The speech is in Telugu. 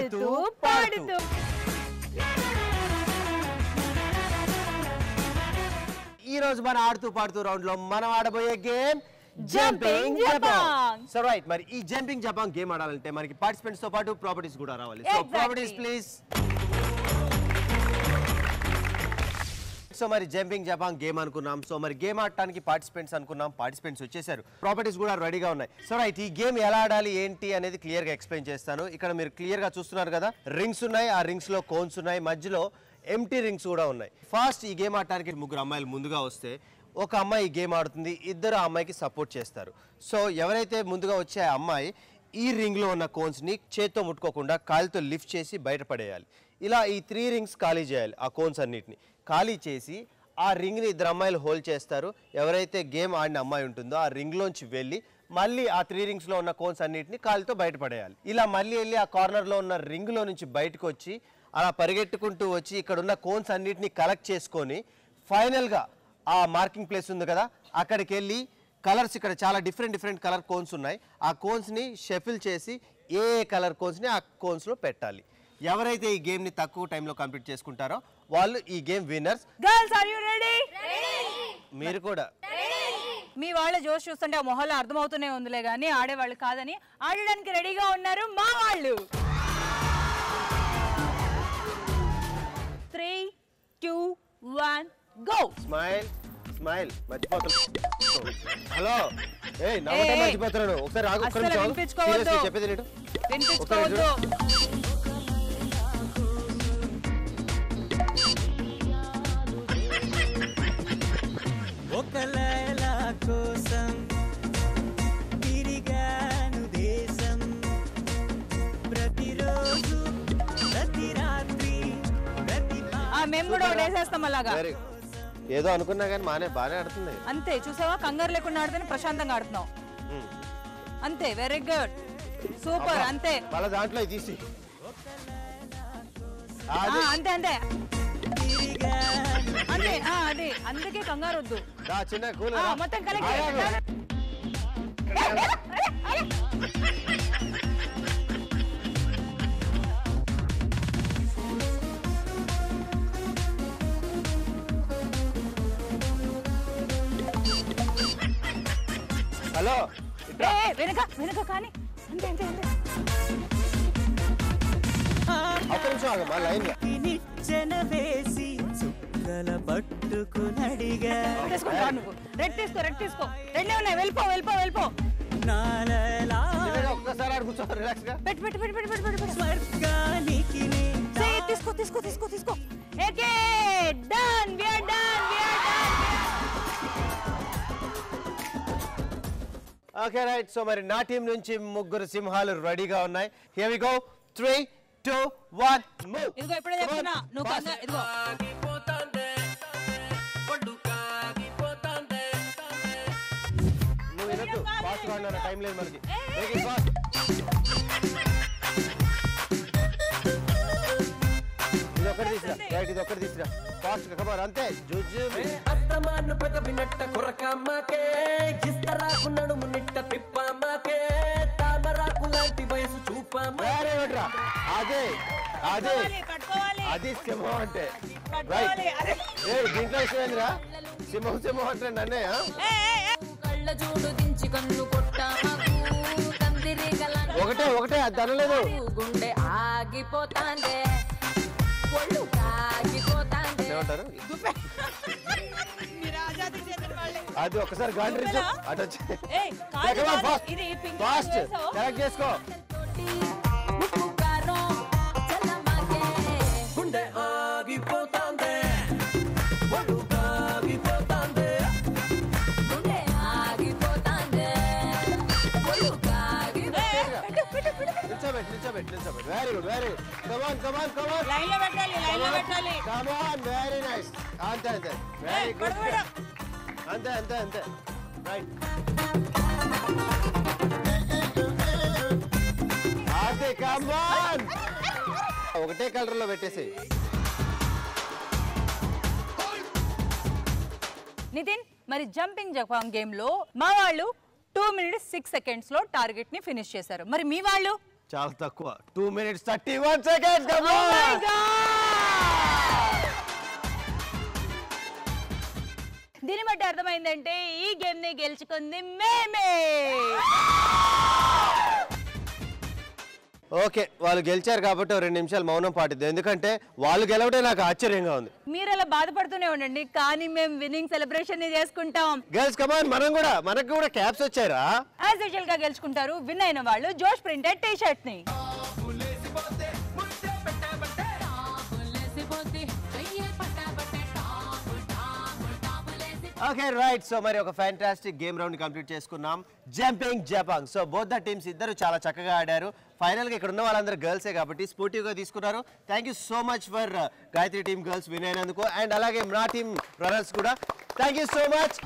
ఆడుతూ పాడుతూ. ఈ రోజు మన ఆడుతూ పాడుతూ రౌండ్ లో మనం ఆడబోయే గేమ్ జంపింగ్ జపాంగ్. సో రైట్, మరి ఈ జంపింగ్ జపాంగ్ గేమ్ ఆడాలంటే మనకి పార్టిసిపెంట్స్ తో పాటు ప్రాపర్టీస్ కూడా రావాలి. So properties please. సో మరి జంపింగ్ జపాంగ్ గేమ్ అనుకున్నాం. సో మరి గేమ్ ఆడటానికి పార్టిసిపెంట్స్ అనుకున్నాం, పార్టిసిపెంట్స్ వచ్చేసారు, ప్రాపర్టీస్ కూడా రెడీగా ఉన్నాయి. సో రైట్, ఈ గేమ్ ఎలా ఆడాలి ఏంటి అనేది క్లియర్ గా ఎక్స్ప్లెయిన్ చేస్తాను. ఇక్కడ మీరు క్లియర్ గా చూస్తున్నారు కదా, రింగ్స్ ఉన్నాయి, ఆ రింగ్స్ లో కోన్స్ ఉన్నాయి, మధ్యలో ఎంటీ రింగ్స్ కూడా ఉన్నాయి. ఫస్ట్ ఈ గేమ్ ఆడటానికి ముగ్గురు అమ్మాయిలు ముందుగా వస్తే ఒక అమ్మాయి ఈ గేమ్ ఆడుతుంది, ఇద్దరు ఆ అమ్మాయికి సపోర్ట్ చేస్తారు. సో ఎవరైతే ముందుగా వచ్చే ఆ అమ్మాయి ఈ రింగ్లో ఉన్న కోన్స్ని చేత్తో ముట్టుకోకుండా కాలితో లిఫ్ట్ చేసి బయటపడేయాలి. ఇలా ఈ 3 రింగ్స్ ఖాళీ చేయాలి. ఆ కోన్స్ అన్నిటిని ఖాళీ చేసి ఆ రింగ్ని ఇద్దరు అమ్మాయిలు హోల్డ్ చేస్తారు. ఎవరైతే గేమ్ ఆడిన అమ్మాయి ఉంటుందో ఆ రింగ్లోంచి వెళ్ళి మళ్ళీ ఆ 3 రింగ్స్లో ఉన్న కోన్స్ అన్నిటిని కాలితో బయటపడేయాలి. ఇలా మళ్ళీ వెళ్ళి ఆ కార్నర్లో ఉన్న రింగ్లో నుంచి బయటకు వచ్చి అలా పరిగెట్టుకుంటూ వచ్చి ఇక్కడ ఉన్న కోన్స్ అన్నిటిని కలెక్ట్ చేసుకొని ఫైనల్గా ఆ మార్కింగ్ ప్లేస్ ఉంది కదా, అక్కడికి వెళ్ళి కలర్స్, ఇక్కడ చాలా డిఫరెంట్ కలర్ కోన్స్ ఉన్నాయి, ఆ కోన్స్ని షఫిల్ చేసి ఏ కలర్ కోన్స్ని ఆ కోన్స్లో పెట్టాలి. ఎవరైతే ఈ గేమ్ని తక్కువ టైంలో కంప్లీట్ చేసుకుంటారో వాళ్ళు ఈ game winners. Girls are you ready? మీరు కూడా మీ వాళ్ళ జోష్ చూస్తుంటే ఆ మొహంలో అర్థమవుతూనే ఉందిలే కానీ ఆడేవాళ్ళు కాదని. ఆడడానికి రెడీగా ఉన్నారు మా వాళ్ళు. 3, 2, 1 గో. Smile smile. మర్చిపోతున్నా. హలో, ఏయ్ నవ్వట మర్చిపోతున్నాను. ఒకసారి ఆగు, ఒక్క నిమిషం. వినిపించుకోవద్దు, చెప్పేది నేను వినిపించుకోవద్దు. ఒక లైలా కోసం తిరిగాను దేశం, ప్రతిరోజు ప్రతి రాత్రి ప్రతి. మేము కూడా ఒకటి వేసేస్తాం అలాగా. ఏదో అనుకున్నా కానీ బాగానే ఆడుతుంది. అంతే, చూసావా? కంగారు లేకుండా ఆడితేనే ప్రశాంతంగా ఆడుతున్నావు. అంతే, వెరీ గుడ్, సూపర్. అంతే, వాళ్ళ దాంట్లో తీసి అంతే అంతే అంతే. అది అందుకే కంగారు వద్దు. చిన్న కూల్ మొత్తం కలెక్ట్. హలో, వెనక వెనక కానీ. అంతే అంతే అంతే. ఒక్క నిమిషం ఆగమ్మా లైన్. నిచ్చెన వేసి చుక్కల పట్టుకునడిగా. నువ్వు రెడ్ తీసుకో, రెడ్ తీసుకో. రెండే ఉన్నాయి, వెళ్ళిపో వెళ్ళిపో వెళ్ళిపో. ఒక్కసారి ఆడు కూర్చో, రిలాక్స్ గా. పెట్టు పెట్టు పెట్టు పెట్టు పెట్టు పెట్టు. స్వర్గానికి తీసుకో తీసుకో తీసుకో తీసుకో. Okay, done. We are done, we are done. Okay right. So మరి నా టీం నుంచి ముగ్గురు సింహాలు రెడీగా ఉన్నాయి. Here we go. 3, 2, 1 మూవ్. ఇదిగో ఇప్పుడే చెప్తున్నా, నువ్వు కంగారు. ఇదిగో నువ్వు వినొద్దు, ఫాస్ట్ గా ఉన్నా, టైం లేదు మనకి. Making fast. ఇది ఒకటి తీసురా, రైట్, ఇది ఒకటి తీసురా, ఫాస్ట్ గా. కమాన్, అంతే. జుజు అత్తమాను పెదవినట్ట కొరకమ్మకే, ఇస్తరాకు నడుము నిట్ట తిప్పమ్మకే, తామరాకు లాంటి వయసు చూపమ్మా. అదే అదే పట్టుకోవాలి. అది సింహం అంటే. పట్టుకోవాలి. దీంట్లో ఇష్టమేంద్రా, సింహం సింహం అంటే నన్నే. కళ్ళ చూడు దించి కన్ను కొట్టామకు, ఒకటే ఒకటే, అది అనలేదు. గుండె ఆగిపోతాందే, ఒళ్ళు ఆగిపోతాందే. ఏమంటారు? అది ఒకసారి గాండ్రించు, అటు వచ్చి ఫాస్ట్ కరెక్ట్ చేసుకో. గుండె ఆగిపోతాందే, ఒళ్ళు ఆగిపోతాందే, గుండె ఆగిపోతాందే, ఒళ్ళు నిల్చోబెట్టు. Very good, very good. Come on come on come on. Line లో పెట్టాలి, లైన్ లో పెట్టాలి. Come on, very nice. అంతే అంతే, వెరీ గుడ్. అంతే అంతే అంతే, రైట్. అదే, కమాన్. ఒకటే కలర్ లో పెట్టేసి. నితిన్, మరి జంపింగ్ జపాంగ్ గేమ్ లో మా వాళ్ళు 2 minutes 6 seconds లో టార్గెట్ ని ఫినిష్ చేశారు. మరి మీ వాళ్ళు చాలా తక్కువ 2 minutes 31 seconds. Come Oh my on. God! దీని బట్టి అర్థమైందంటే ఈ గేమ్ ని గెలుచుకుంది మేమే. ఓకే, వాళ్ళు గెలిచారు కాబట్టి 2 నిమిషాలు మౌనం పాటిద్దాం, ఎందుకంటే వాళ్ళు గెలవడే నాకు ఆశ్చర్యంగా ఉంది. మీరు అలా బాధపడుతూనే ఉండండి, కానీ మేము విన్నింగ్ సెలబ్రేషన్ ని చేసుకుంటాం. గర్ల్స్ కమాన్, మనకు కూడా క్యాప్స్ వచ్చారా? యాజ్ యూజువల్ గా గెలుచుకుంటారు. విన్ అయిన వాళ్ళు జోష్ ప్రింటెడ్ టీ షర్ట్ ని. ఓకే రైట్, సో మరి ఒక ఫ్యాంటాస్టిక్ గేమ్ రౌండ్ కంప్లీట్ చేసుకున్నాం, జంపింగ్ జపాంగ్. సో బోత్ ద టీమ్స్ ఇద్దరు చాలా చక్కగా ఆడారు. ఫైనల్ గా ఇక్కడ ఉన్న వాళ్ళందరూ గర్ల్సే కాబట్టి స్పోర్టివ్ గా తీసుకున్నారు. Thank you so much for Gayatri team girls win అయినందుకు, అండ్ అలాగే మా టీమ్ బ్రదర్స్ కూడా థ్యాంక్ యూ సో మచ్.